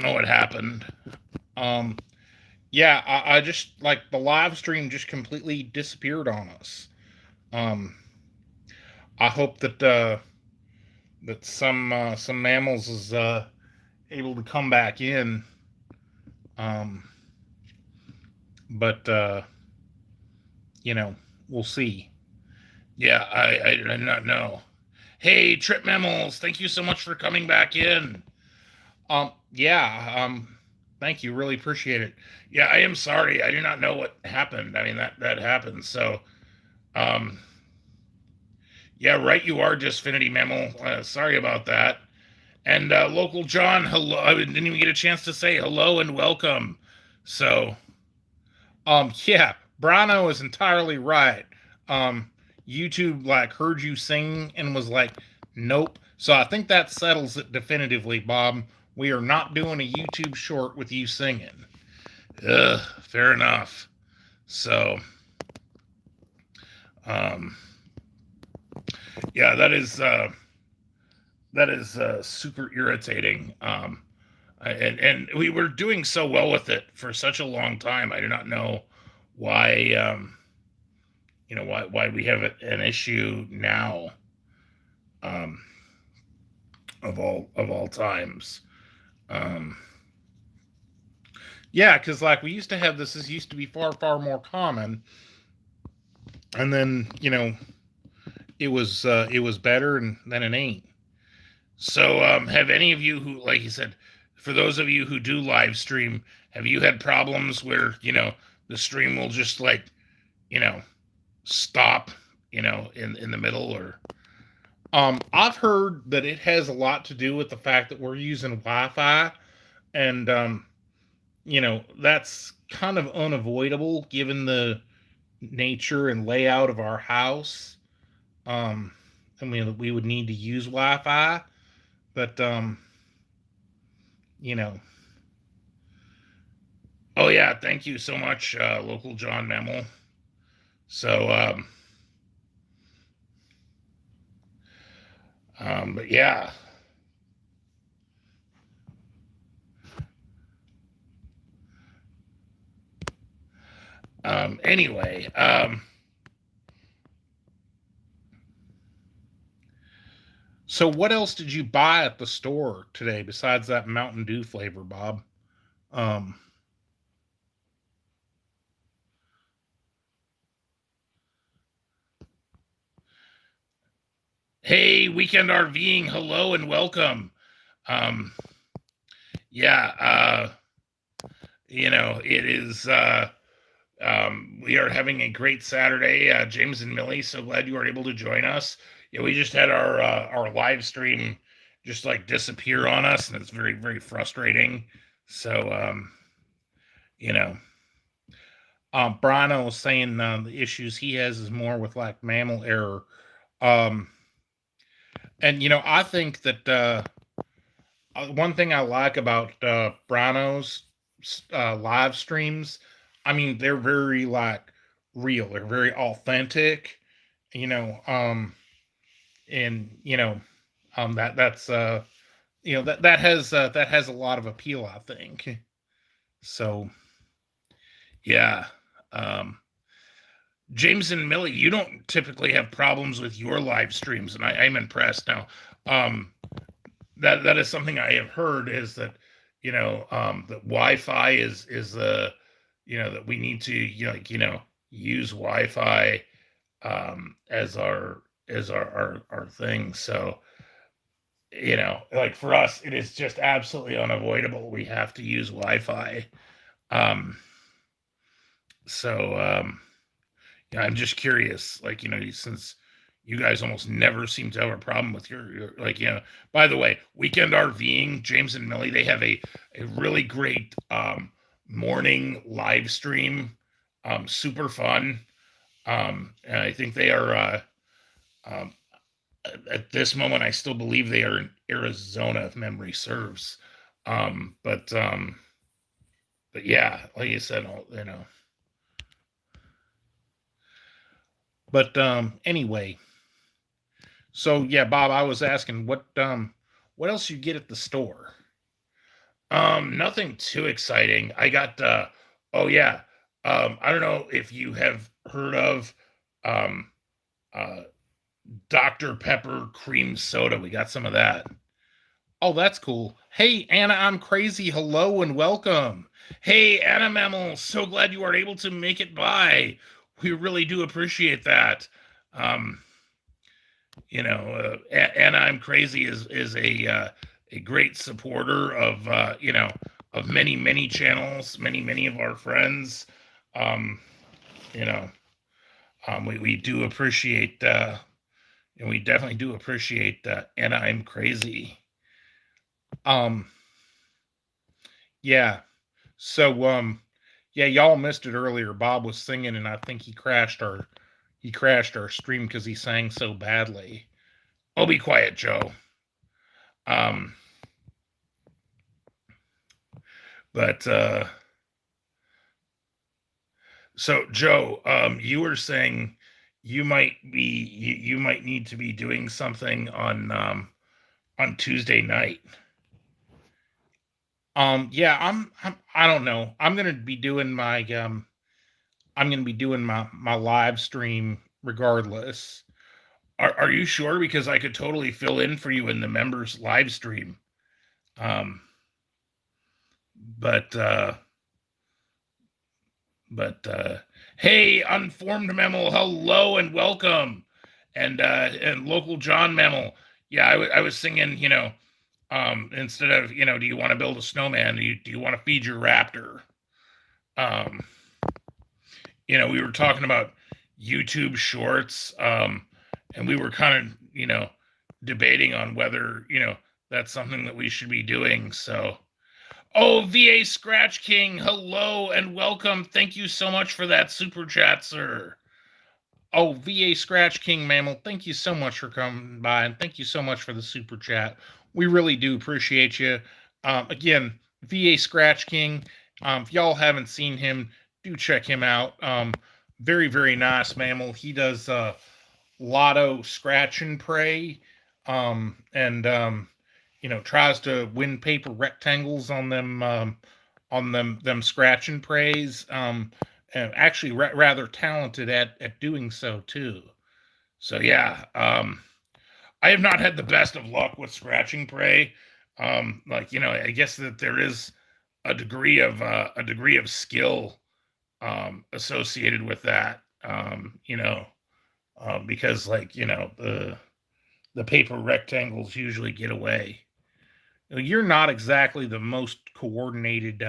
know what happened. Um, yeah, I just like the live stream just completely disappeared on us. Um, I hope that some mammals is able to come back in. Um, but you know, we'll see. Yeah, I do not know. Hey, Trip Mammals, thank you so much for coming back in. Yeah, thank you, really appreciate it. Yeah, I am sorry, I do not know what happened. I mean, that happened. So, um, yeah, right, you are just Finity Mammal. Sorry about that. And local John, hello. I didn't even get a chance to say hello and welcome. So, yeah, Brano is entirely right. Um, YouTube like heard you sing and was like, nope. So I think that settles it definitively, Bob. We are not doing a YouTube short with you singing. Ugh, fair enough. So, um, yeah, that is super irritating. And we were doing so well with it for such a long time. I do not know why why we have an issue now, um, of all times. Um, yeah, because like we used to have this. This used to be far more common, and then it was better, and then it ain't. So have any of you who, like you said, for those of you who do live stream, have you had problems where the stream will just like you know stop in the middle or I've heard that it has a lot to do with the fact that we're using Wi-Fi, and that's kind of unavoidable given the nature and layout of our house. Um, I mean, we would need to use Wi-Fi, but you know. Oh yeah, thank you so much, local John Memel. So, but yeah. Anyway, so what else did you buy at the store today besides that Mountain Dew flavor, Bob? Um, hey, weekend RVing, hello and welcome. Um, yeah, it is. We are having a great Saturday. James and Millie, so glad you were able to join us. Yeah, we just had our live stream just like disappear on us, and it's very frustrating. So, you know, Brano was saying the issues he has is more with like mammal error. Um, and I think that one thing I like about Brano's live streams, I mean, they're very like real. They're very authentic. You know, and that's that has a lot of appeal, I think. So yeah. Um, James and Millie, you don't typically have problems with your live streams, and I'm impressed. Now, um, that is something I have heard is that that Wi-Fi is that we need to use Wi-Fi as our thing. So like for us, it is just absolutely unavoidable. We have to use Wi-Fi. Um, so yeah, I'm just curious, like since you guys almost never seem to have a problem with your like by the way, weekend RVing, James and Millie, they have a really great morning live stream, super fun. And I think they are um, at this moment I still believe they are in Arizona if memory serves. But yeah, like you said, but anyway, so yeah, Bob, I was asking what else you get at the store. Nothing too exciting. I got oh yeah. I don't know if you have heard of um uh Dr. Pepper cream soda. We got some of that. Oh, that's cool. Hey, Anna, I'm crazy. Hello and welcome. Hey, Anna Mammal, so glad you are able to make it by. We really do appreciate that. Um, Anna, I'm crazy is a great supporter of of many channels, many of our friends. Um, you know, we do appreciate and we definitely do appreciate Anna, I'm crazy. Um, yeah. So yeah, y'all missed it earlier. Bob was singing, and I think he crashed our stream because he sang so badly. Oh, be quiet, Joe. Um, but so Joe, you were saying you might need to be doing something on Tuesday night. Yeah, I don't know. I'm gonna be doing my live stream regardless. Are you sure? Because I could totally fill in for you in the members live stream. Um, but but hey, unformed mammal, hello and welcome, and local John mammal. Yeah, I was singing. Instead of do you want to build a snowman? Do you want to feed your raptor? Um, we were talking about YouTube Shorts, and we were kind of debating on whether that's something that we should be doing. So, oh, VA Scratch King, hello and welcome. Thank you so much for that super chat, sir. Oh, VA Scratch King Mammal, thank you so much for coming by, and thank you so much for the super chat. We really do appreciate you. Again, VA Scratch King. If y'all haven't seen him, do check him out. Very nice mammal. He does lotto scratch and pray, and tries to win paper rectangles on them scratch and prays. And actually rather talented at doing so too. So yeah, I have not had the best of luck with scratching prey. I guess that there is a degree of skill associated with that. Because the paper rectangles usually get away. You're not exactly the most coordinated.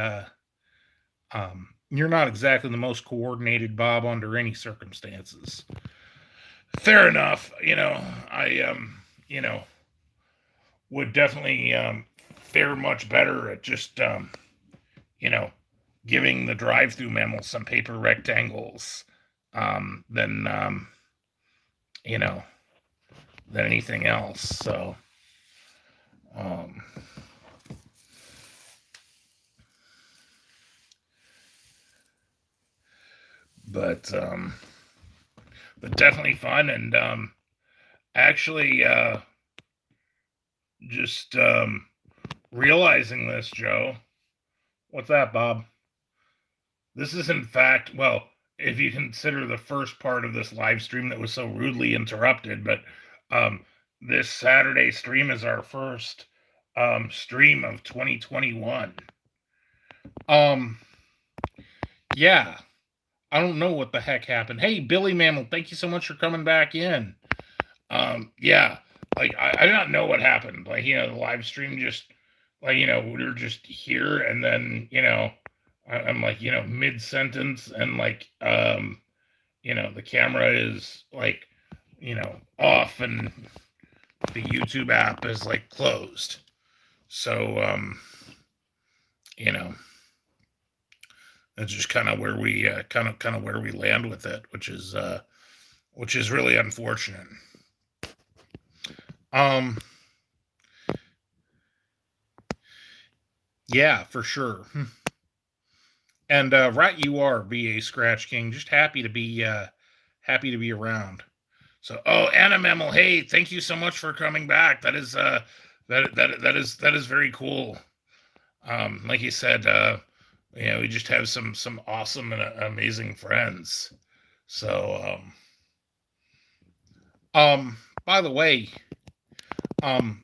You're not exactly the most coordinated Bob under any circumstances. Fair enough. I would definitely fare much better at just you know giving the drive-through mammal some paper rectangles than you know than anything else. So um, but definitely fun, and actually just realizing this, Joe. What's that, Bob? This is in fact, well, if you consider the first part of this live stream that was so rudely interrupted, but um, this Saturday stream is our first stream of 2021. Um, yeah, I don't know what the heck happened. Hey, Billy Mammal, thank you so much for coming back in. Yeah, like I do not know what happened. Like the live stream just we were just here, and then I'm like mid sentence, and like the camera is like off, and the YouTube app is like closed. So you know that's just kind of where we kind of where we land with it, which is really unfortunate. Um yeah, for sure. And right you are, VA Scratch King. Just happy to be around. So, oh, Anna Mammal, hey, thank you so much for coming back. That is that is very cool. Like you said, we just have some awesome and amazing friends. So, by the way, um,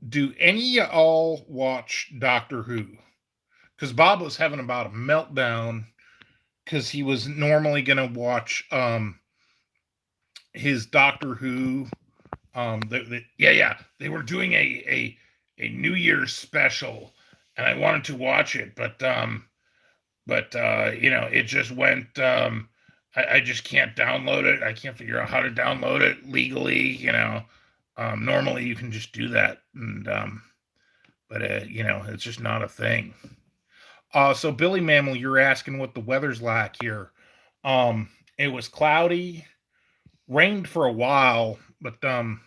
do any of y'all watch Doctor Who? Because Bob was having about a meltdown because he was normally gonna watch his Doctor Who. Yeah, they were doing a New Year's special, and I wanted to watch it, but it just went. I just can't download it. I can't figure out how to download it legally. Normally you can just do that, and but it's just not a thing. So Billy Mammal, you're asking what the weather's like here. It was cloudy, rained for a while, but then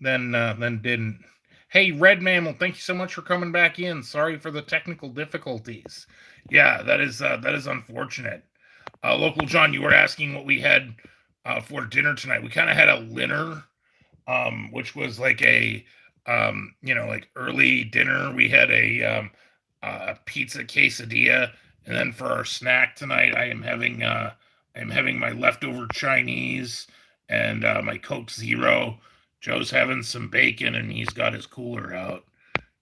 didn't. Hey, Red Mammal, thank you so much for coming back in. Sorry for the technical difficulties. Yeah, that is unfortunate. Local John, you were asking what we had for dinner tonight. We kind of had a dinner, which was like like early dinner. We had a pizza quesadilla, and then for our snack tonight, I am having my leftover Chinese and my Coke Zero. Joe's having some bacon, and he's got his cooler out.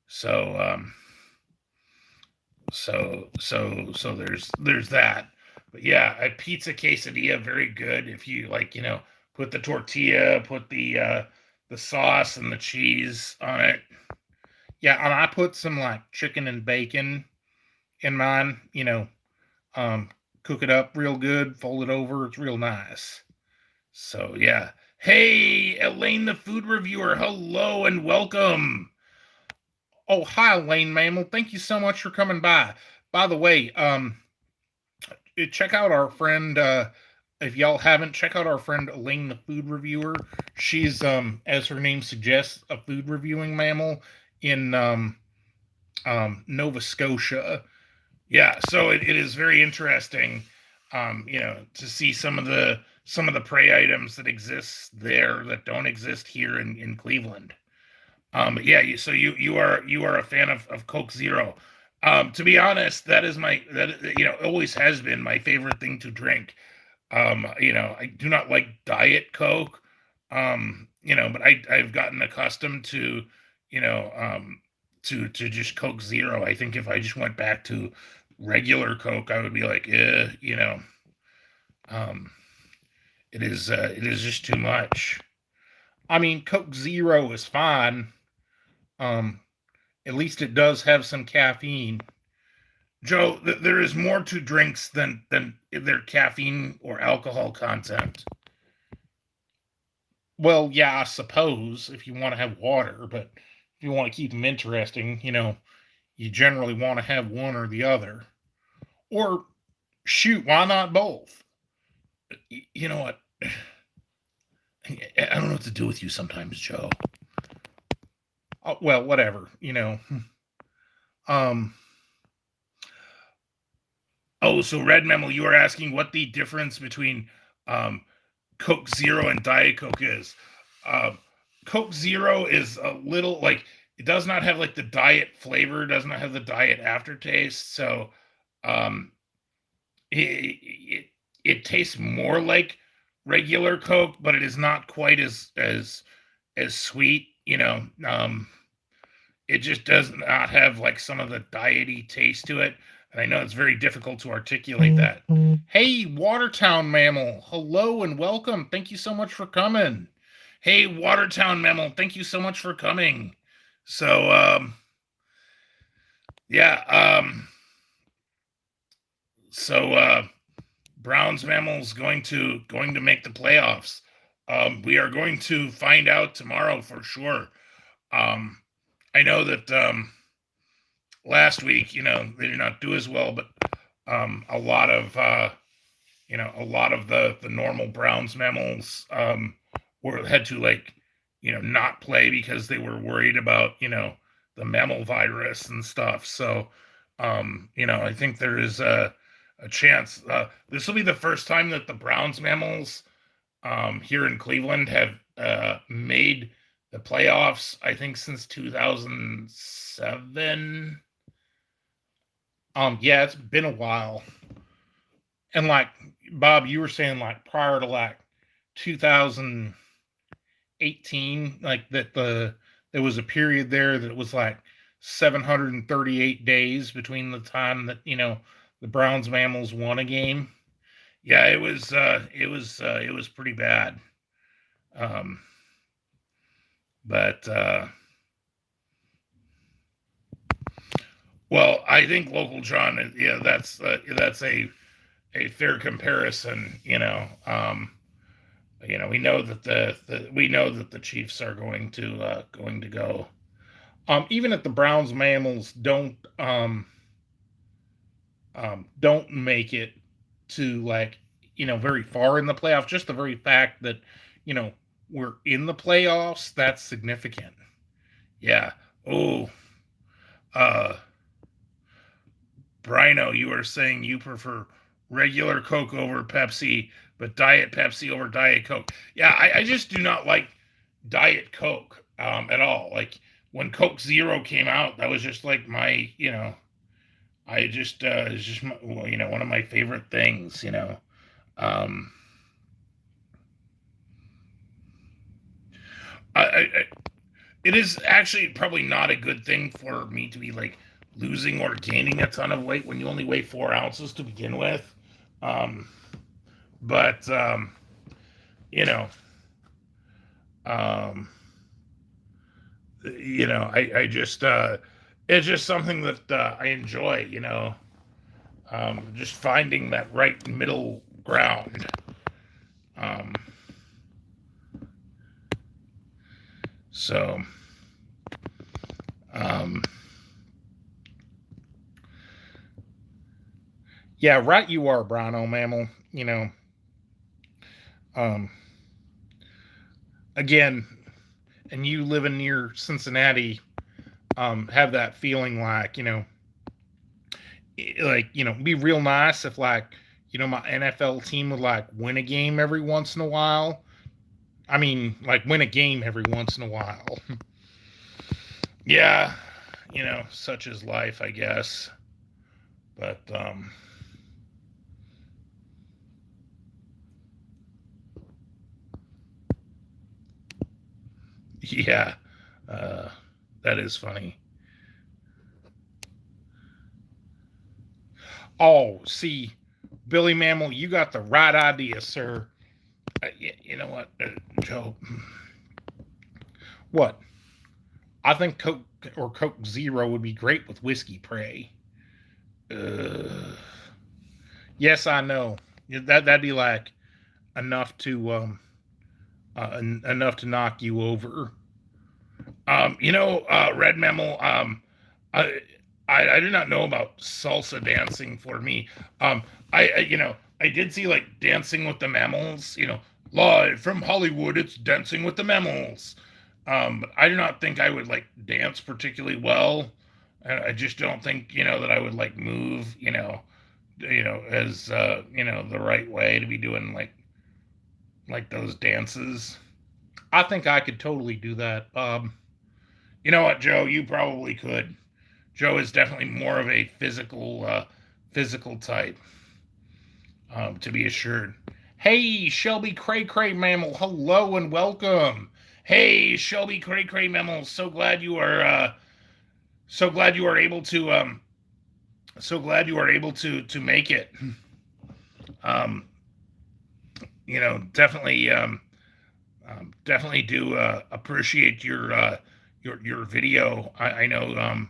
So there's that. But yeah, a pizza quesadilla, very good. If you like, put the tortilla, put the sauce and the cheese on it. Yeah, and I put some like chicken and bacon in mine. Cook it up real good, fold it over. It's real nice. So yeah. Hey, Elaine, the food reviewer. Hello and welcome. Oh, hi, Elaine Mammal. Thank you so much for coming by. By the way, check out our friend. If y'all haven't, check out our friend Elaine, the food reviewer. She's, as her name suggests, a food reviewing mammal in Nova Scotia. Yeah, so it is very interesting, to see some of the prey items that exist there that don't exist here in Cleveland. But yeah, so you are a fan of Coke Zero. To be honest, that is always has been my favorite thing to drink. I do not like Diet Coke. But I've gotten accustomed to, to just Coke Zero. I think if I just went back to regular Coke, I would be like, um, it is just too much. I mean, Coke Zero is fine. Um, at least it does have some caffeine. Joe, there is more to drinks than their caffeine or alcohol content. Well, yeah, I suppose if you want to have water, but if you want to keep them interesting, you generally want to have one or the other. Or shoot, why not both? You know what? I don't know what to do with you sometimes, Joe. Oh, well, whatever. Um. Oh, so Red Memo, you are asking what the difference between um, Coke Zero and Diet Coke is. Um, Coke Zero is a little like it does not have like the diet flavor, does not have the diet aftertaste. So um, it tastes more like regular Coke, but it is not quite as sweet. It just does not have like some of the diety taste to it. And I know it's very difficult to articulate that. Hey, Watertown Mammal, hello and welcome. Thank you so much for coming. Hey, Watertown Mammal, thank you so much for coming. So, yeah, Browns Mammals going to make the playoffs. We are going to find out tomorrow for sure. I know that last week, they did not do as well, but a lot of the normal Browns Mammals had to not play because they were worried about the mammal virus and stuff. So I think there is a chance this will be the first time that the Browns Mammals here in Cleveland have made the playoffs, I think since 2007. Yeah, it's been a while. And like Bob, you were saying like prior to like 2018, like that there was a period there that it was like 738 days between the time that, the Browns Mammals won a game. Yeah, it was pretty bad. Um, but well, I think local John, yeah, that's a fair comparison. We know that the Chiefs are going to go. Even if the Browns Mammals don't make it to like very far in the playoffs, just the very fact that you know we're in the playoffs, that's significant. Yeah. Oh, uh, Brino, you are saying you prefer regular Coke over Pepsi, but Diet Pepsi over Diet Coke. Yeah, I just do not like Diet Coke at all. Like when Coke Zero came out, that was just like my, I just it's just one of my favorite things. Um, I it is actually probably not a good thing for me to be like losing or gaining a ton of weight when you only weigh 4 ounces to begin with. Um, but you know, um, I just it's just something that I enjoy. Just finding that right middle ground. Um, so, um, yeah, right. You are, Brino Mammal. Um, again, and you living near Cincinnati, have that feeling like be real nice if like my NFL team would like win a game every once in a while. I mean, like win a game every once in a while. Yeah, such is life, I guess. But yeah, uh, that is funny. Oh, see, Billy Mammal, you got the right idea, sir. You know what, Joe? What? I think Coke or Coke Zero would be great with whiskey Prey. Yes, I know. That'd be like enough to enough to knock you over. Red Mammal. I, I did not know about salsa dancing for me. I did see like Dancing with the Mammals. Live from Hollywood, it's Dancing with the Mammals. But I do not think I would like dance particularly well. I just don't think that I would like move. As the right way to be doing like those dances. I think I could totally do that. You know what, Joe? You probably could. Joe is definitely more of a physical type, to be assured. Hey, Shelby Cray Cray Mammal, hello and welcome. Hey, Shelby Cray Cray Mammal, so glad you are able to to make it. Um, definitely definitely do appreciate your video. I know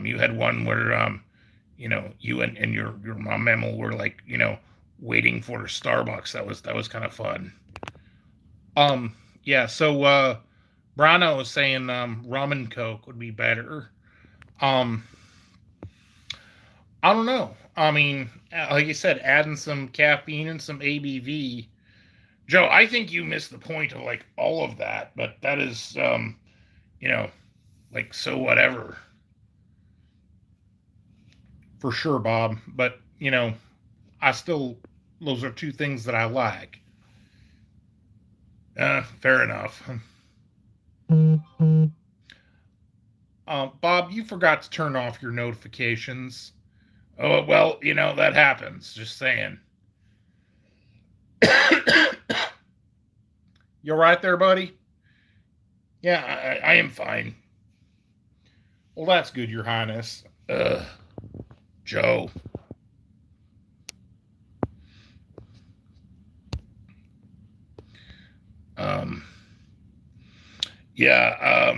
you had one where you and your mom Mammal were like waiting for Starbucks. That was kind of fun. Yeah. So Brano was saying rum and Coke would be better. Um, I don't know. I mean, like you said, adding some caffeine and some ABV. Joe, I think you missed the point of like all of that, but that is you know, like so whatever. For sure, Bob. But I still those are two things that I like. Fair enough. Bob, you forgot to turn off your notifications. Oh, well, that happens. Just saying. You all right there, buddy? Yeah, I am fine. Well, that's good, Your Highness. Joe. Um, yeah,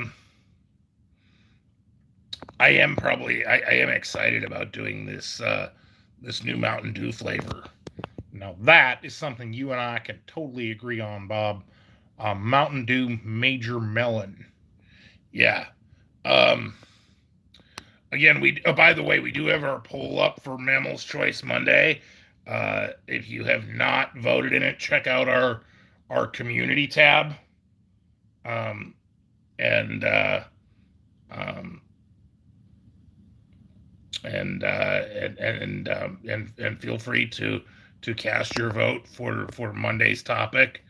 I am excited about doing this new Mountain Dew flavor. Now that is something you and I can totally agree on, Bob. Mountain Dew Major Melon. Yeah. Um, Again, by the way, we do have our poll up for Mammal's Choice Monday. If you have not voted in it, check out our community tab. Um, and um, and feel free to cast your vote for Monday's topic.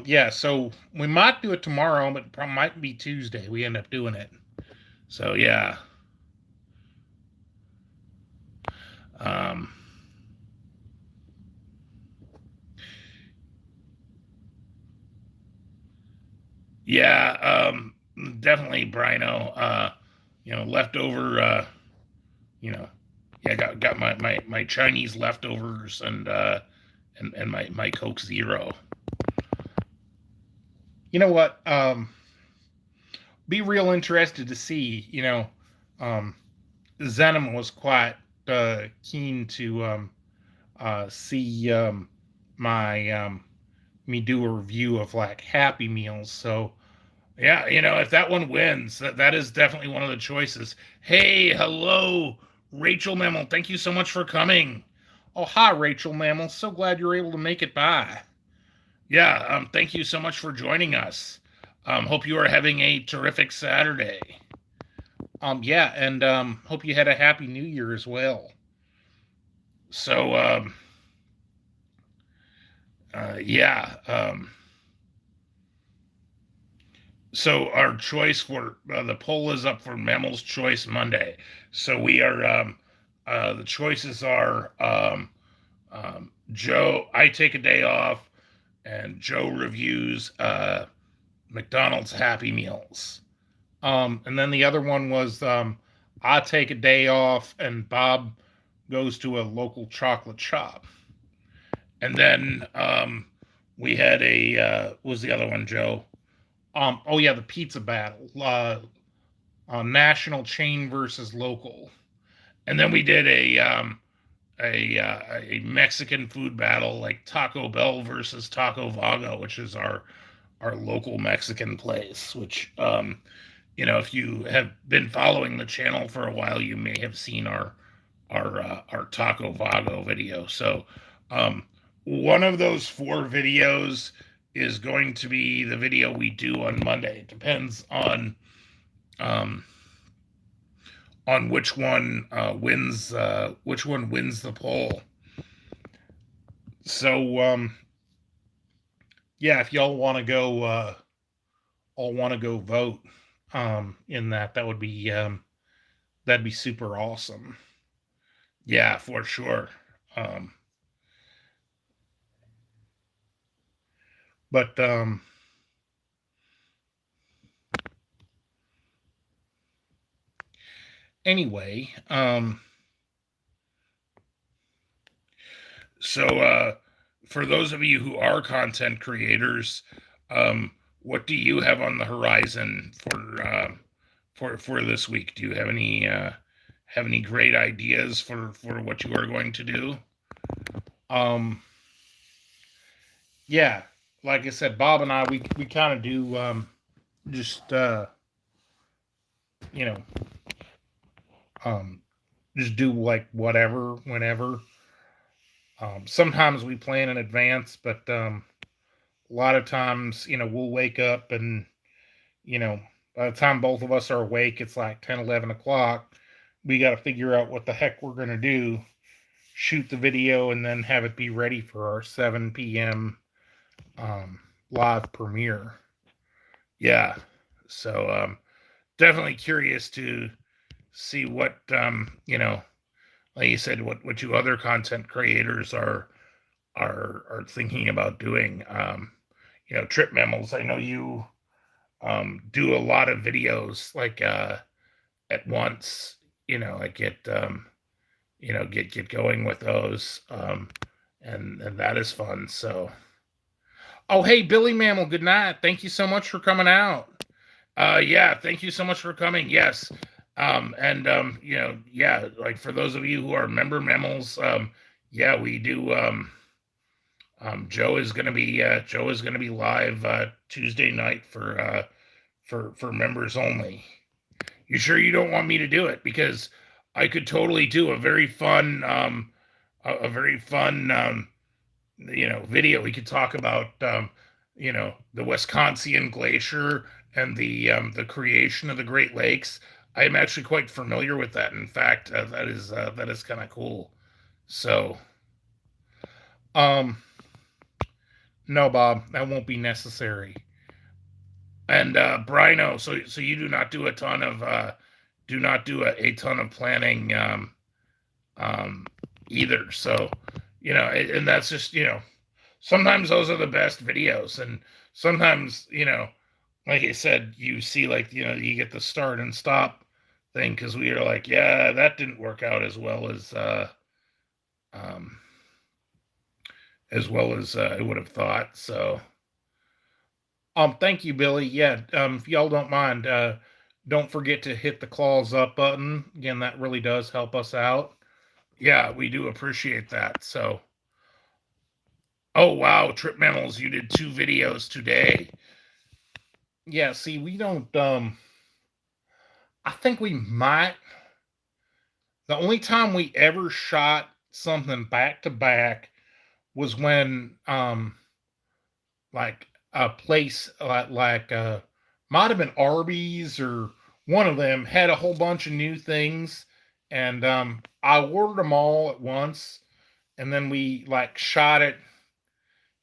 Yeah, so we might do it tomorrow, but it might be Tuesday. We end up doing it. So yeah. Um, yeah, definitely, Brino. Leftover. Yeah, got my Chinese leftovers and my Coke Zero. You know what? Be real interested to see. Zenom was quite keen to see my me do a review of like Happy Meals. So yeah, if that one wins, that is definitely one of the choices. Hey, hello, Rachel Mammal. Thank you so much for coming. Oh, hi, Rachel Mammal. So glad you're able to make it by. Yeah, thank you so much for joining us. Hope you are having a terrific Saturday. Yeah, and hope you had a happy New Year as well. So, yeah. So our choice for the poll is up for Mammal's Choice Monday. So we are the choices are Joe. I take a day off, and Joe reviews McDonald's Happy Meals. And then the other one was I take a day off, and Bob goes to a local chocolate shop. And then we had what was the other one, Joe? Oh yeah, the pizza battle, national chain versus local, and then we did a Mexican food battle, like Taco Bell versus Taco Vago, which is our local Mexican place. Which if you have been following the channel for a while, you may have seen our Taco Vago video. So one of those 4 videos is going to be the video we do on Monday. It depends on which one wins the poll. So yeah, if y'all want to go vote in that would be that'd be super awesome. Yeah, for sure. But anyway, so for those of you who are content creators, what do you have on the horizon for this week? Do you have any great ideas for what you are going to do? Yeah, like I said, Bob and I we kind of do just you know just do like whatever whenever. Sometimes we plan in advance, but a lot of times we'll wake up and by the time both of us are awake, it's like 10, 11 o'clock. We got to figure out what the heck we're going to do, shoot the video, and then have it be ready for our 7 p.m. Live premiere. Yeah. So definitely curious to see what like you said, what you other content creators are thinking about doing. Trip Mammals. I know you do a lot of videos like at once. Like get going with those, and that is fun. So, oh hey, Billy Mammal, good night. Thank you so much for coming out. Yeah, thank you so much for coming. Yes. And yeah, like for those of you who are member mammals, yeah, we do. Joe is gonna be live Tuesday night for members only. You sure you don't want me to do it? Because I could totally do a very fun a very fun video. We could talk about the Wisconsin glacier and the creation of the Great Lakes. I am actually quite familiar with that. In fact, that is kind of cool. So, um, no, Bob, that won't be necessary. And Brino, so you do not do a ton of a ton of planning um, either. So, and that's just sometimes those are the best videos, and sometimes like I said, you see like you get the start and stop thing because we are like, yeah, that didn't work out um, as well as I would have thought. So, thank you, Billy. Yeah, if y'all don't mind, don't forget to hit the claws up button. Again, that really does help us out. Yeah, we do appreciate that. So, oh wow, Trip Mammals, you did 2 videos today. Yeah, see, we don't. I think we might. The only time we ever shot something back to back was when, like a place might have been Arby's or one of them had a whole bunch of new things, and I ordered them all at once, and then we like shot it,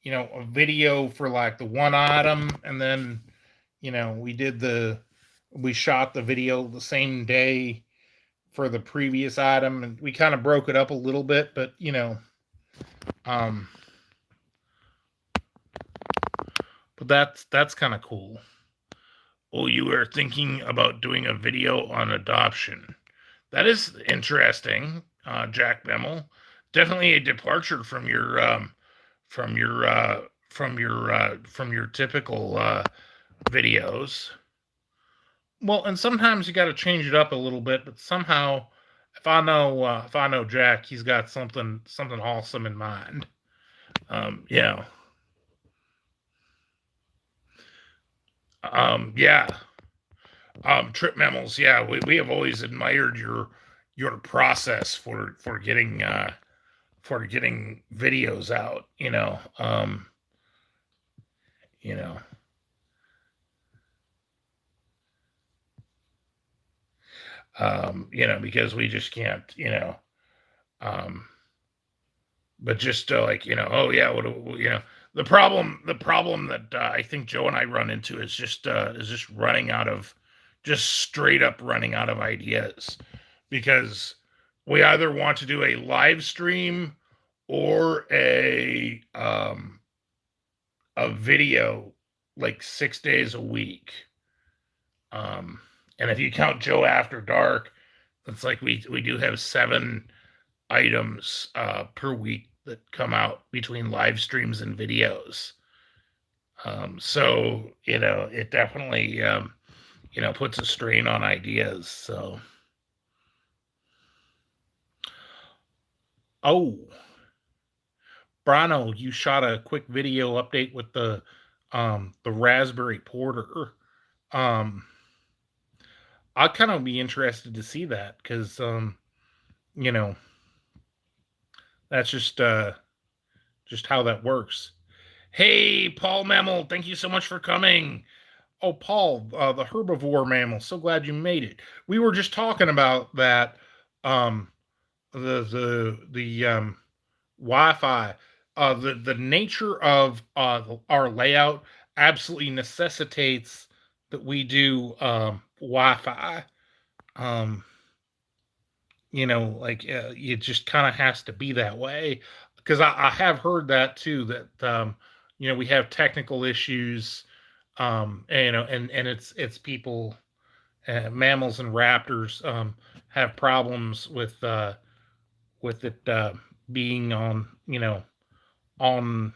a video for like the one item, and then we shot the video the same day for the previous item, and we kind of broke it up a little bit, but um but that's kind of cool. Oh, you were thinking about doing a video on adoption. That is interesting, Jack Bemmel. Definitely a departure from your from your typical videos. Well, and sometimes you got to change it up a little bit, but somehow, if I know Jack, he's got something awesome in mind. Yeah, yeah. Trip Mammals. Yeah, we have always admired your process for getting videos out. You know, because we just can't, um, but just like oh yeah, the problem that I think Joe and I run into is just running out of just straight up running out of ideas because we either want to do a live stream or a video like 6 days a week. Um, and if you count Joe After Dark, it's like we do have 7 items per week that come out between live streams and videos. So it definitely puts a strain on ideas. So, oh, Brano, you shot a quick video update with the raspberry porter. Um, I'd kind of be interested to see that because you know that's just how that works. Hey, Paul Mammal, thank you so much for coming. Oh, Paul, the herbivore mammal. So glad you made it. We were just talking about that. Um, the Wi-Fi. The nature of our layout absolutely necessitates that we do Wi-Fi. Um, like it just kind of has to be that way because I have heard that too that we have technical issues, and, and it's people, mammals and raptors have problems with it being on um,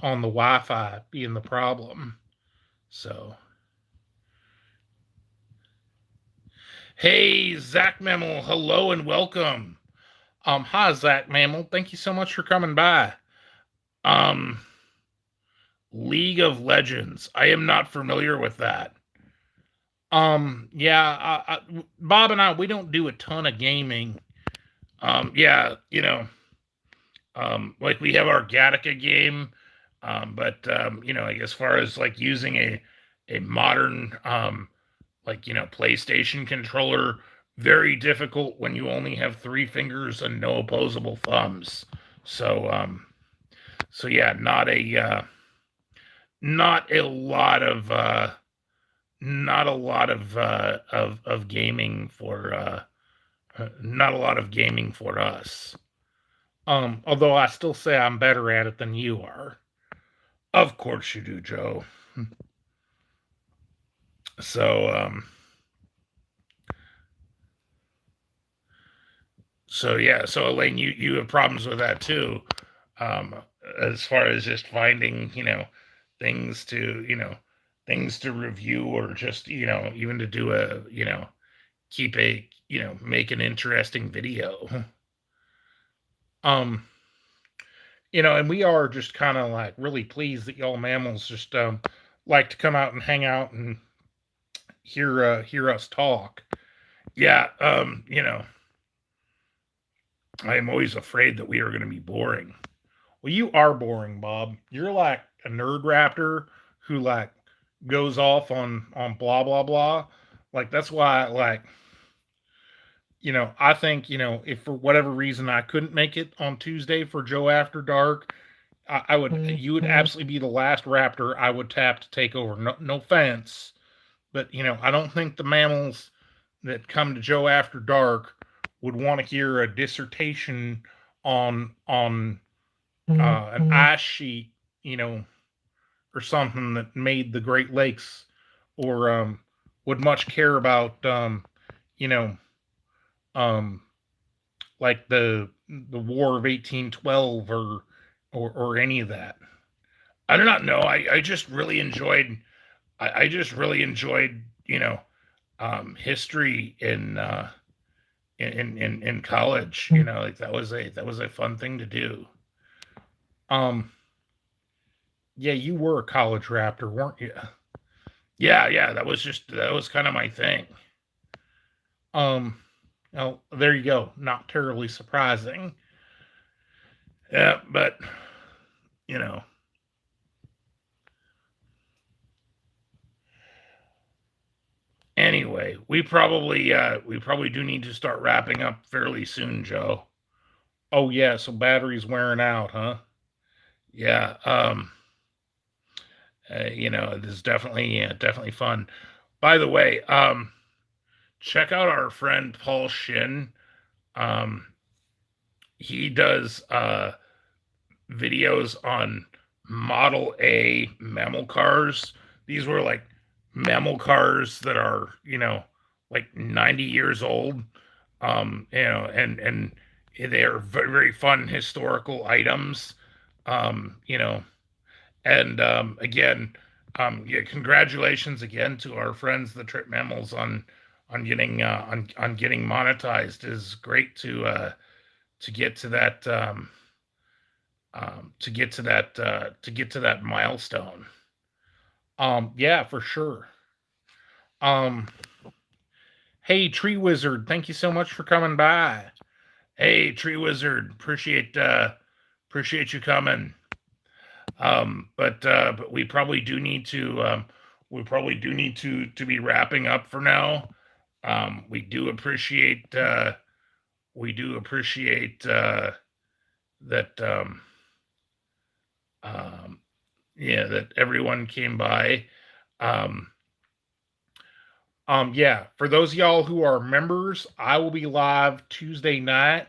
on the Wi-Fi being the problem. So, hey, Zach Mammal, hello and welcome. Hi, Zach Mammal. Thank you so much for coming by. Um, League of Legends. I am not familiar with that. Yeah, Bob and I, we don't do a ton of gaming. Yeah, like we have our Gattaca game, but like as far as like using a modern PlayStation controller, very difficult when you only have three fingers and no opposable thumbs. So yeah, not a lot of gaming for not a lot of gaming for us. Although I still say I'm better at it than you are. Of course you do, Joe. So yeah, so Elaine, you have problems with that too, um, as far as just finding things to things to review, or just even to do a keep a make an interesting video. um and we are just kind of like really pleased that y'all mammals just like to come out and hang out and hear us talk. Yeah, I am always afraid that we are going to be boring. Well, you are boring, Bob. You're like a nerd raptor who like goes off on blah blah blah. Like that's why I think if for whatever reason I couldn't make it on Tuesday for Joe After Dark, I would you would absolutely be the last raptor I would tap to take over. No offense, but I don't think the mammals that come to Joe After Dark would want to hear a dissertation on an ice sheet, or something that made the Great Lakes, or would much care about you know um, like the War of 1812, or any of that. I do not know. I just really enjoyed. I just really enjoyed history in college. Like that was a fun thing to do. Um, yeah, you were a college raptor, weren't you? Yeah, that was kind of my thing. Oh, there you go. Not terribly surprising. Yeah, but you know, anyway, we probably do need to start wrapping up fairly soon, Joe. Oh yeah, so battery's wearing out, huh? Yeah. It is definitely fun. By the way, check out our friend Paul Shin. Um, he does videos on Model A mammal cars. These were like mammal cars that are, like 90 years old. And they are very, very fun historical items. You know, and again, yeah, congratulations again to our friends, the Trip Mammals, on getting on getting monetized. It is great to get to that to get to that milestone. Yeah, for sure. Um, hey, Tree Wizard, thank you so much for coming by. Hey, Tree Wizard, appreciate you coming. But we probably do need to be wrapping up for now. We do appreciate that yeah, that everyone came by. Um, yeah, for those of y'all who are members, I will be live Tuesday night.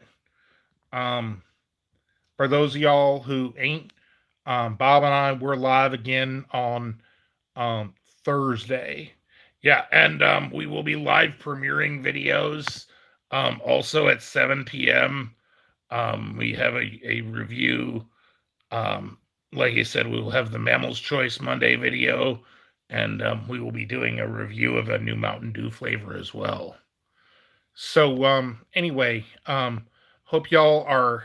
For those of y'all who ain't, Bob and I, we're live again on Thursday. Yeah, and we will be live premiering videos also at 7 p.m. We have a review. Like I said, we will have the MAMMALS Choice Monday video, and we will be doing a review of a new Mountain Dew flavor as well. So anyway, hope y'all are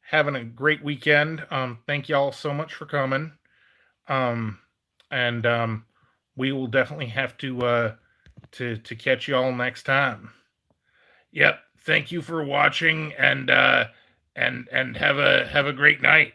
having a great weekend. Thank y'all so much for coming. And we will definitely have to catch y'all next time. Yep. Thank you for watching, and have a great night.